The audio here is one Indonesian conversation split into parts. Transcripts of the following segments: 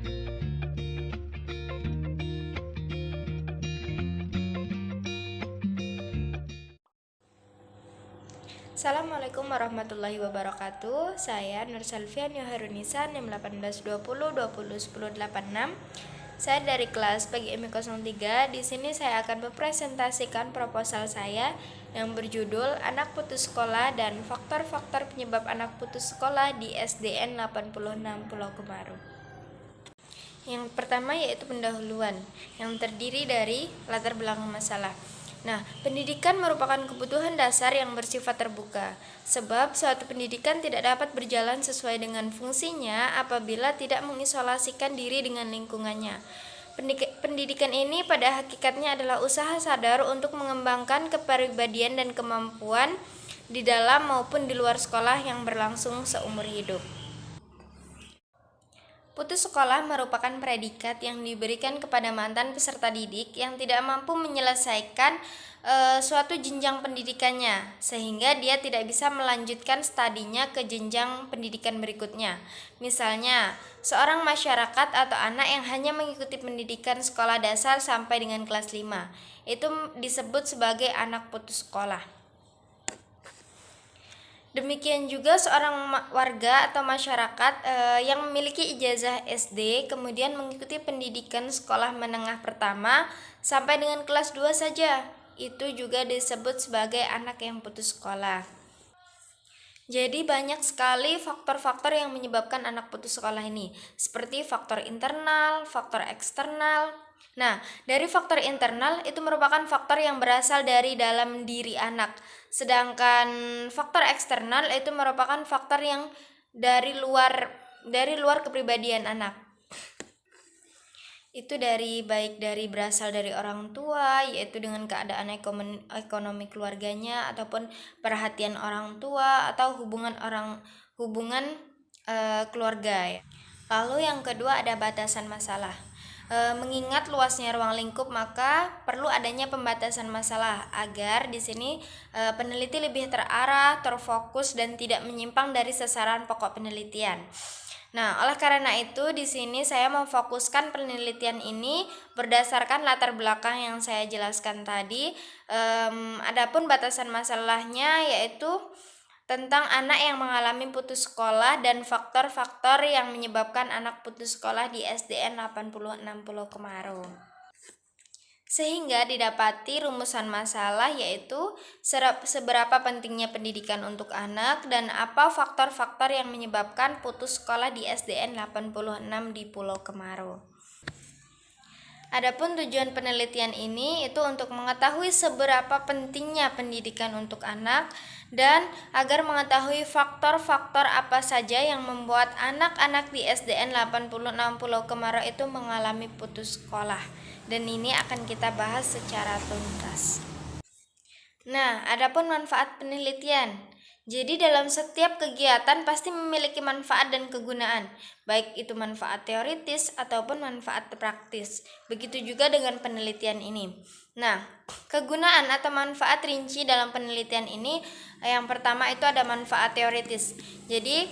Assalamualaikum warahmatullahi wabarakatuh. Saya Nur Salvian Yoharunisa, NIM 1820201086. Saya dari kelas PGMI 03. Di sini saya akan mempresentasikan proposal saya yang berjudul Anak Putus Sekolah dan Faktor-Faktor Penyebab Anak Putus Sekolah di SDN 86 Pulau Kemarau. Yang pertama yaitu pendahuluan, yang terdiri dari latar belakang masalah. Nah, pendidikan merupakan kebutuhan dasar yang bersifat terbuka, sebab suatu pendidikan tidak dapat berjalan sesuai dengan fungsinya apabila tidak mengisolasikan diri dengan lingkungannya. Pendidikan ini pada hakikatnya adalah usaha sadar untuk mengembangkan kepribadian dan kemampuan di dalam maupun di luar sekolah yang berlangsung seumur hidup. Putus sekolah merupakan predikat yang diberikan kepada mantan peserta didik yang tidak mampu menyelesaikan suatu jenjang pendidikannya, sehingga dia tidak bisa melanjutkan studinya ke jenjang pendidikan berikutnya. Misalnya, seorang masyarakat atau anak yang hanya mengikuti pendidikan sekolah dasar sampai dengan kelas 5, itu disebut sebagai anak putus sekolah. Demikian juga seorang warga atau masyarakat yang memiliki ijazah SD kemudian mengikuti pendidikan sekolah menengah pertama sampai dengan kelas 2 saja, itu juga disebut sebagai anak yang putus sekolah. Jadi banyak sekali faktor-faktor yang menyebabkan anak putus sekolah ini, seperti faktor internal, faktor eksternal. Nah, dari faktor internal itu merupakan faktor yang berasal dari dalam diri anak. Sedangkan faktor eksternal itu merupakan faktor yang dari luar kepribadian anak. Itu baik dari berasal dari orang tua, yaitu dengan keadaan ekonomi keluarganya ataupun perhatian orang tua atau hubungan keluarga ya. Lalu yang kedua ada batasan masalah. Mengingat luasnya ruang lingkup, maka perlu adanya pembatasan masalah agar di sini peneliti lebih terarah, terfokus dan tidak menyimpang dari sasaran pokok penelitian. Nah, oleh karena itu di sini saya memfokuskan penelitian ini berdasarkan latar belakang yang saya jelaskan tadi. Adapun batasan masalahnya yaitu tentang anak yang mengalami putus sekolah dan faktor-faktor yang menyebabkan anak putus sekolah di SDN 86 Pulau Kemarau. Sehingga didapati rumusan masalah yaitu seberapa pentingnya pendidikan untuk anak dan apa faktor-faktor yang menyebabkan putus sekolah di SDN 86 di Pulau Kemarau. Adapun tujuan penelitian ini itu untuk mengetahui seberapa pentingnya pendidikan untuk anak dan agar mengetahui faktor-faktor apa saja yang membuat anak-anak di SDN 86 Pulau Kemarau itu mengalami putus sekolah. Dan ini akan kita bahas secara tuntas. Nah, adapun manfaat penelitian. Jadi dalam setiap kegiatan pasti memiliki manfaat dan kegunaan, baik itu manfaat teoritis ataupun manfaat praktis. Begitu juga dengan penelitian ini. Nah, kegunaan atau manfaat rinci dalam penelitian ini, yang pertama itu ada manfaat teoritis. Jadi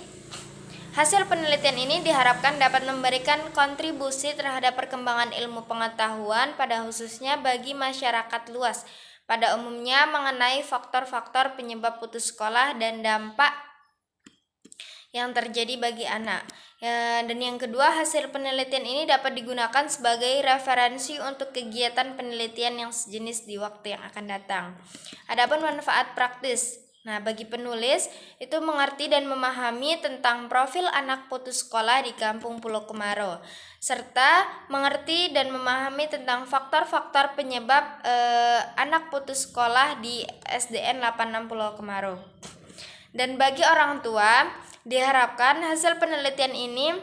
hasil penelitian ini diharapkan dapat memberikan kontribusi terhadap perkembangan ilmu pengetahuan pada khususnya bagi masyarakat luas pada umumnya mengenai faktor-faktor penyebab putus sekolah dan dampak yang terjadi bagi anak. Dan yang kedua, hasil penelitian ini dapat digunakan sebagai referensi untuk kegiatan penelitian yang sejenis di waktu yang akan datang. Adapun manfaat praktis. Nah, bagi penulis itu mengerti dan memahami tentang profil anak putus sekolah di Kampung Pulau Kemarau, serta mengerti dan memahami tentang faktor-faktor penyebab anak putus sekolah di SDN 86 Pulau Kemarau. Dan bagi orang tua, diharapkan hasil penelitian ini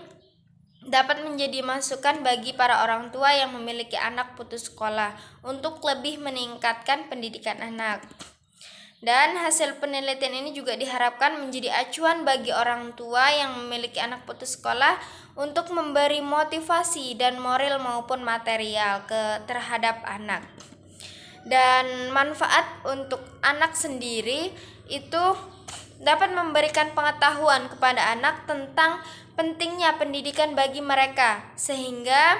dapat menjadi masukan bagi para orang tua yang memiliki anak putus sekolah untuk lebih meningkatkan pendidikan anak. Dan hasil penelitian ini juga diharapkan menjadi acuan bagi orang tua yang memiliki anak putus sekolah untuk memberi motivasi dan moral maupun material terhadap anak. Dan manfaat untuk anak sendiri itu dapat memberikan pengetahuan kepada anak tentang pentingnya pendidikan bagi mereka, sehingga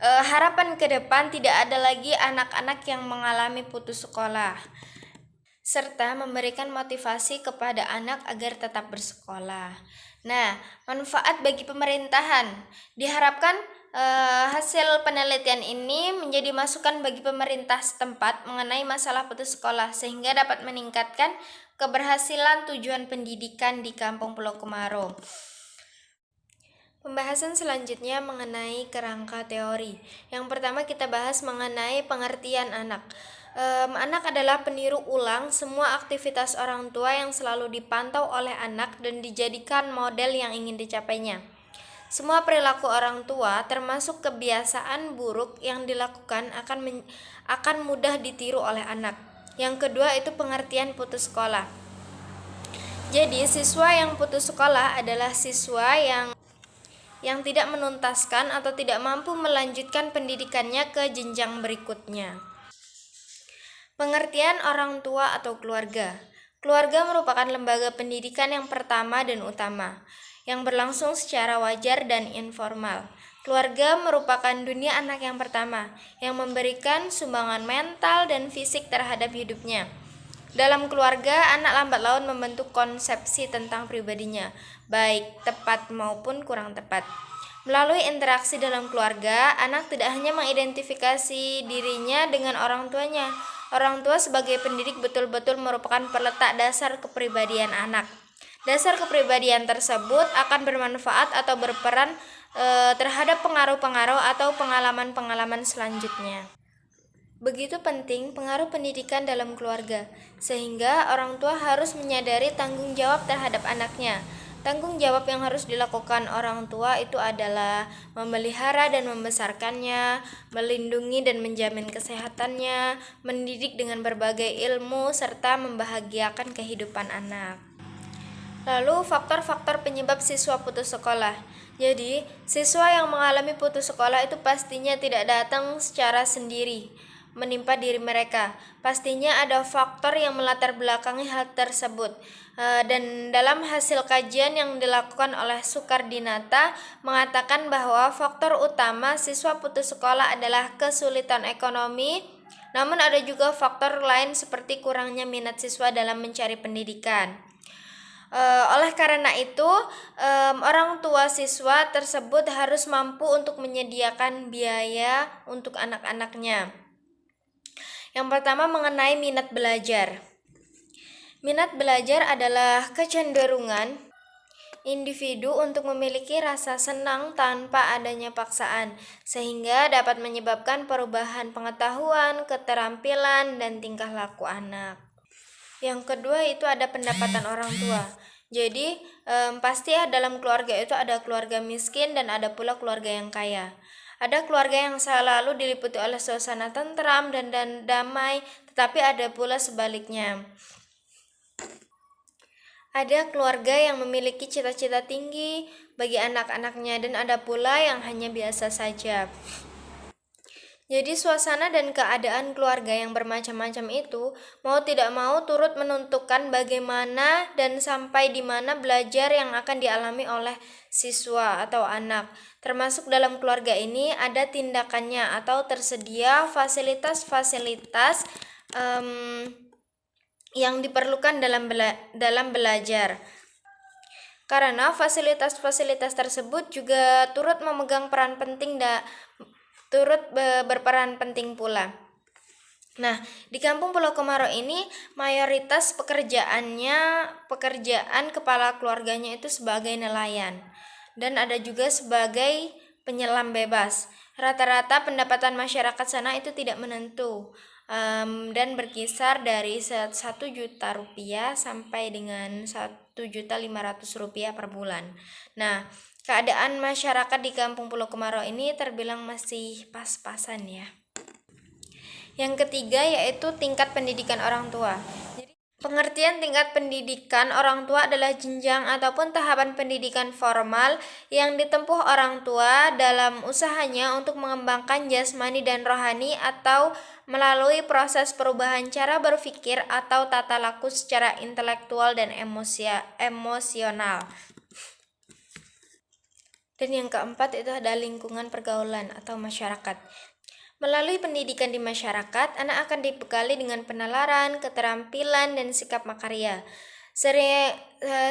harapan ke depan tidak ada lagi anak-anak yang mengalami putus sekolah, serta memberikan motivasi kepada anak agar tetap bersekolah. Nah, manfaat bagi pemerintahan diharapkan hasil penelitian ini menjadi masukan bagi pemerintah setempat mengenai masalah putus sekolah, sehingga dapat meningkatkan keberhasilan tujuan pendidikan di Kampung Pulau Komaro. Pembahasan selanjutnya mengenai kerangka teori. Yang pertama kita bahas mengenai pengertian anak. Anak adalah peniru ulang semua aktivitas orang tua yang selalu dipantau oleh anak dan dijadikan model yang ingin dicapainya. Semua perilaku orang tua, termasuk kebiasaan buruk yang dilakukan, akan mudah ditiru oleh anak. Yang kedua itu pengertian putus sekolah. Jadi, siswa yang putus sekolah adalah siswa yang tidak menuntaskan atau tidak mampu melanjutkan pendidikannya ke jenjang berikutnya. Pengertian orang tua atau keluarga. Keluarga merupakan lembaga pendidikan yang pertama dan utama, yang berlangsung secara wajar dan informal. Keluarga merupakan dunia anak yang pertama, yang memberikan sumbangan mental dan fisik terhadap hidupnya. Dalam keluarga, anak lambat laun membentuk konsepsi tentang pribadinya, baik tepat maupun kurang tepat. Melalui interaksi dalam keluarga, anak tidak hanya mengidentifikasi dirinya dengan orang tuanya. Orang tua sebagai pendidik betul-betul merupakan peletak dasar kepribadian anak. Dasar kepribadian tersebut akan bermanfaat atau berperan terhadap pengaruh-pengaruh atau pengalaman-pengalaman selanjutnya. Begitu penting pengaruh pendidikan dalam keluarga, sehingga orang tua harus menyadari tanggung jawab terhadap anaknya. Tanggung jawab yang harus dilakukan orang tua itu adalah memelihara dan membesarkannya, melindungi dan menjamin kesehatannya, mendidik dengan berbagai ilmu, serta membahagiakan kehidupan anak. Lalu faktor-faktor penyebab siswa putus sekolah. Jadi, siswa yang mengalami putus sekolah itu pastinya tidak datang secara sendiri menimpa diri mereka. Pastinya ada faktor yang melatar belakangi hal tersebut. Dan dalam hasil kajian yang dilakukan oleh Sukardinata mengatakan bahwa faktor utama siswa putus sekolah adalah kesulitan ekonomi. Namun ada juga faktor lain seperti kurangnya minat siswa dalam mencari pendidikan. Oleh karena itu, orang tua siswa tersebut harus mampu untuk menyediakan biaya untuk anak-anaknya. Yang pertama mengenai minat belajar. Minat belajar adalah kecenderungan individu untuk memiliki rasa senang tanpa adanya paksaan, sehingga dapat menyebabkan perubahan pengetahuan, keterampilan, dan tingkah laku anak. Yang kedua itu ada pendapatan orang tua. Jadi pasti dalam keluarga itu ada keluarga miskin dan ada pula keluarga yang kaya. Ada keluarga yang selalu diliputi oleh suasana tentram dan damai, tetapi ada pula sebaliknya. Ada keluarga yang memiliki cita-cita tinggi bagi anak-anaknya dan ada pula yang hanya biasa saja. Jadi suasana dan keadaan keluarga yang bermacam-macam itu mau tidak mau turut menentukan bagaimana dan sampai di mana belajar yang akan dialami oleh siswa atau anak. Termasuk dalam keluarga ini ada tindakannya atau tersedia fasilitas-fasilitas yang diperlukan dalam belajar. Karena fasilitas-fasilitas tersebut juga turut memegang peran penting berperan penting pula. Nah, di Kampung Pulau Komaro ini mayoritas pekerjaan kepala keluarganya itu sebagai nelayan dan ada juga sebagai penyelam bebas. Rata-rata pendapatan masyarakat sana itu tidak menentu dan berkisar dari 1 juta rupiah sampai dengan 1.500.000 rupiah per bulan. Nah, keadaan masyarakat di Kampung Pulau Komaro ini terbilang masih pas-pasan ya. Yang ketiga yaitu tingkat pendidikan orang tua. Pengertian tingkat pendidikan orang tua adalah jenjang ataupun tahapan pendidikan formal yang ditempuh orang tua dalam usahanya untuk mengembangkan jasmani dan rohani atau melalui proses perubahan cara berpikir atau tata laku secara intelektual dan emosional. Dan yang keempat itu ada lingkungan pergaulan atau masyarakat. Melalui pendidikan di masyarakat, anak akan dibekali dengan penalaran, keterampilan, dan sikap makarya.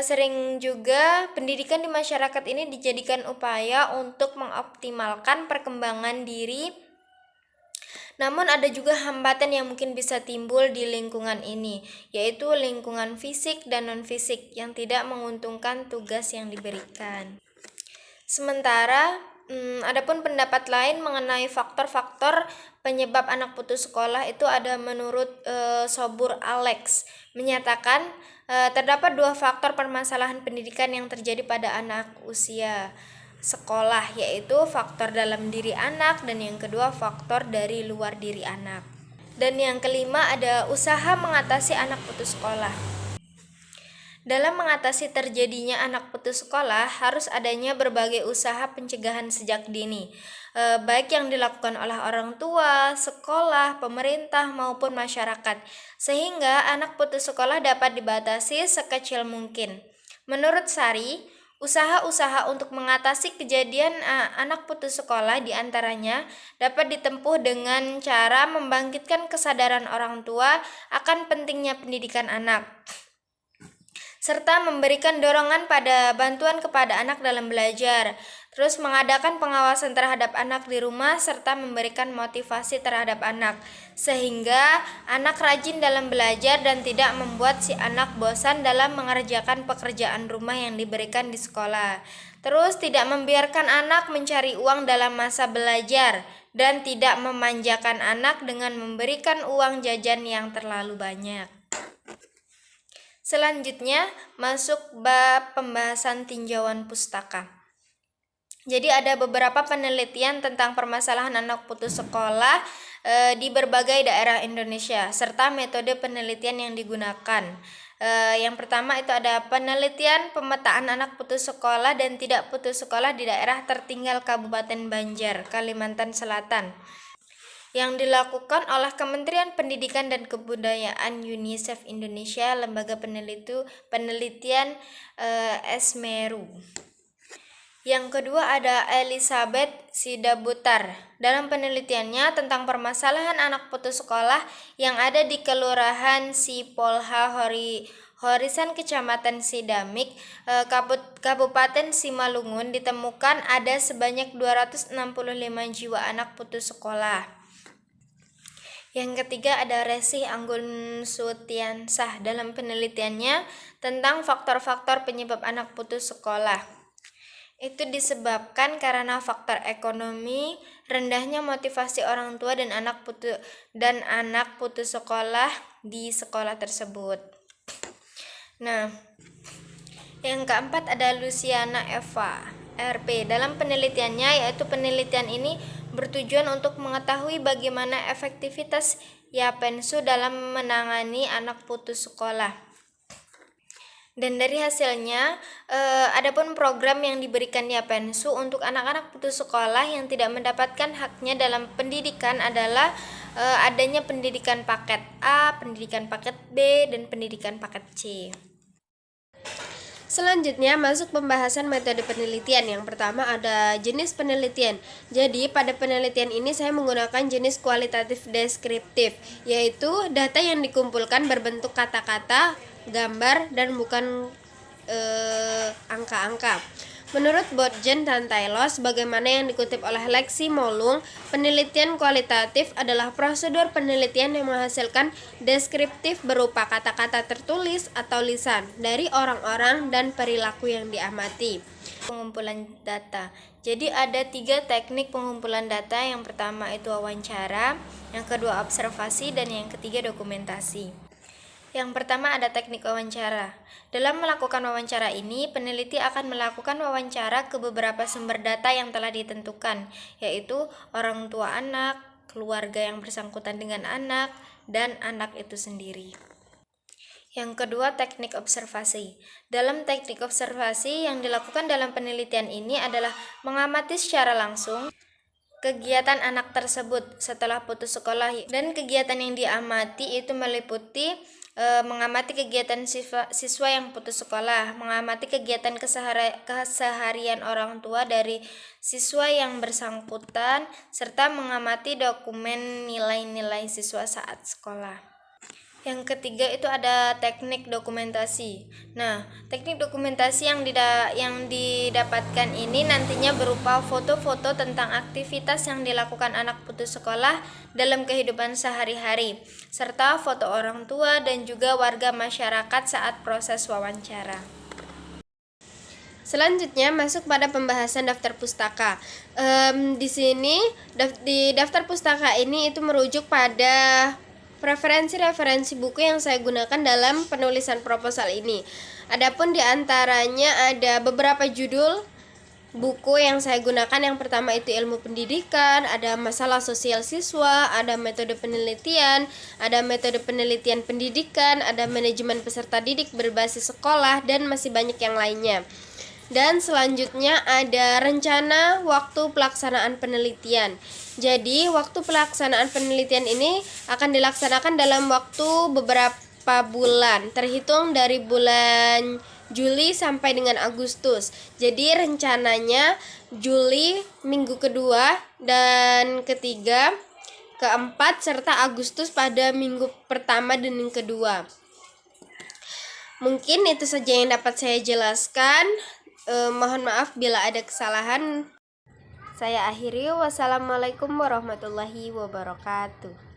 Sering juga pendidikan di masyarakat ini dijadikan upaya untuk mengoptimalkan perkembangan diri. Namun ada juga hambatan yang mungkin bisa timbul di lingkungan ini, yaitu lingkungan fisik dan non-fisik yang tidak menguntungkan tugas yang diberikan. Sementara, adapun pendapat lain mengenai faktor-faktor penyebab anak putus sekolah itu ada menurut Sobur Alex menyatakan terdapat 2 faktor permasalahan pendidikan yang terjadi pada anak usia sekolah, yaitu faktor dalam diri anak dan yang kedua faktor dari luar diri anak. Dan yang kelima ada usaha mengatasi anak putus sekolah. Dalam mengatasi terjadinya anak putus sekolah, harus adanya berbagai usaha pencegahan sejak dini, baik yang dilakukan oleh orang tua, sekolah, pemerintah, maupun masyarakat, sehingga anak putus sekolah dapat dibatasi sekecil mungkin. Menurut Sari, usaha-usaha untuk mengatasi kejadian anak putus sekolah diantaranya dapat ditempuh dengan cara membangkitkan kesadaran orang tua akan pentingnya pendidikan anak, serta memberikan dorongan pada bantuan kepada anak dalam belajar, terus mengadakan pengawasan terhadap anak di rumah, serta memberikan motivasi terhadap anak, sehingga anak rajin dalam belajar dan tidak membuat si anak bosan dalam mengerjakan pekerjaan rumah yang diberikan di sekolah. Terus tidak membiarkan anak mencari uang dalam masa belajar, dan tidak memanjakan anak dengan memberikan uang jajan yang terlalu banyak. Selanjutnya masuk bab pembahasan tinjauan pustaka. Jadi ada beberapa penelitian tentang permasalahan anak putus sekolah di berbagai daerah Indonesia serta metode penelitian yang digunakan. Yang pertama itu ada penelitian pemetaan anak putus sekolah dan tidak putus sekolah di daerah tertinggal Kabupaten Banjar, Kalimantan Selatan, yang dilakukan oleh Kementerian Pendidikan dan Kebudayaan UNICEF Indonesia, lembaga penelitian Esmeru. Yang kedua ada Elizabeth Sidabutar. Dalam penelitiannya tentang permasalahan anak putus sekolah yang ada di Kelurahan Sipolha Horisan Kecamatan Sidamik, Kabupaten Simalungun, ditemukan ada sebanyak 265 jiwa anak putus sekolah. Yang ketiga ada Resi Anggun Sutiansah dalam penelitiannya tentang faktor-faktor penyebab anak putus sekolah. Itu disebabkan karena faktor ekonomi, rendahnya motivasi orang tua dan anak putus sekolah di sekolah tersebut. Nah, yang keempat ada Luciana Eva RP. Dalam penelitiannya, yaitu penelitian ini bertujuan untuk mengetahui bagaimana efektivitas Yapensu dalam menangani anak putus sekolah. Dan dari hasilnya, adapun program yang diberikan Yapensu untuk anak-anak putus sekolah yang tidak mendapatkan haknya dalam pendidikan adalah adanya pendidikan paket A, pendidikan paket B, dan pendidikan paket C. Selanjutnya masuk pembahasan metode penelitian. Yang pertama ada jenis penelitian. Jadi pada penelitian ini saya menggunakan jenis kualitatif deskriptif, yaitu data yang dikumpulkan berbentuk kata-kata, gambar, dan bukan angka-angka. Menurut Botgen dan Taylor, sebagaimana yang dikutip oleh Lexi Molung, penelitian kualitatif adalah prosedur penelitian yang menghasilkan deskriptif berupa kata-kata tertulis atau lisan dari orang-orang dan perilaku yang diamati. Pengumpulan data. Jadi ada 3 teknik pengumpulan data. Yang pertama itu wawancara, yang kedua observasi, dan yang ketiga dokumentasi. Yang pertama ada teknik wawancara. Dalam melakukan wawancara ini, peneliti akan melakukan wawancara ke beberapa sumber data yang telah ditentukan, yaitu orang tua anak, keluarga yang bersangkutan dengan anak, dan anak itu sendiri. Yang kedua, teknik observasi. Dalam teknik observasi yang dilakukan dalam penelitian ini adalah mengamati secara langsung kegiatan anak tersebut setelah putus sekolah, dan kegiatan yang diamati itu meliputi mengamati kegiatan siswa yang putus sekolah, mengamati kegiatan keseharian orang tua dari siswa yang bersangkutan, serta mengamati dokumen nilai-nilai siswa saat sekolah. Yang ketiga itu ada teknik dokumentasi. Nah, teknik dokumentasi yang didapatkan ini nantinya berupa foto-foto tentang aktivitas yang dilakukan anak putus sekolah dalam kehidupan sehari-hari, serta foto orang tua dan juga warga masyarakat saat proses wawancara. Selanjutnya masuk pada pembahasan daftar pustaka. Di sini di daftar pustaka ini itu merujuk pada referensi-referensi buku yang saya gunakan dalam penulisan proposal ini. Adapun di antaranya ada beberapa judul buku yang saya gunakan. Yang pertama itu ilmu pendidikan, ada masalah sosial siswa, ada metode penelitian pendidikan, ada manajemen peserta didik berbasis sekolah, dan masih banyak yang lainnya. Dan selanjutnya ada rencana waktu pelaksanaan penelitian. Jadi waktu pelaksanaan penelitian ini akan dilaksanakan dalam waktu beberapa bulan, terhitung dari bulan Juli sampai dengan Agustus. Jadi rencananya Juli minggu kedua dan ketiga, keempat, serta Agustus pada minggu pertama dan yang kedua. Mungkin itu saja yang dapat saya jelaskan. Mohon maaf bila ada kesalahan. Saya akhiri. Wassalamualaikum warahmatullahi wabarakatuh.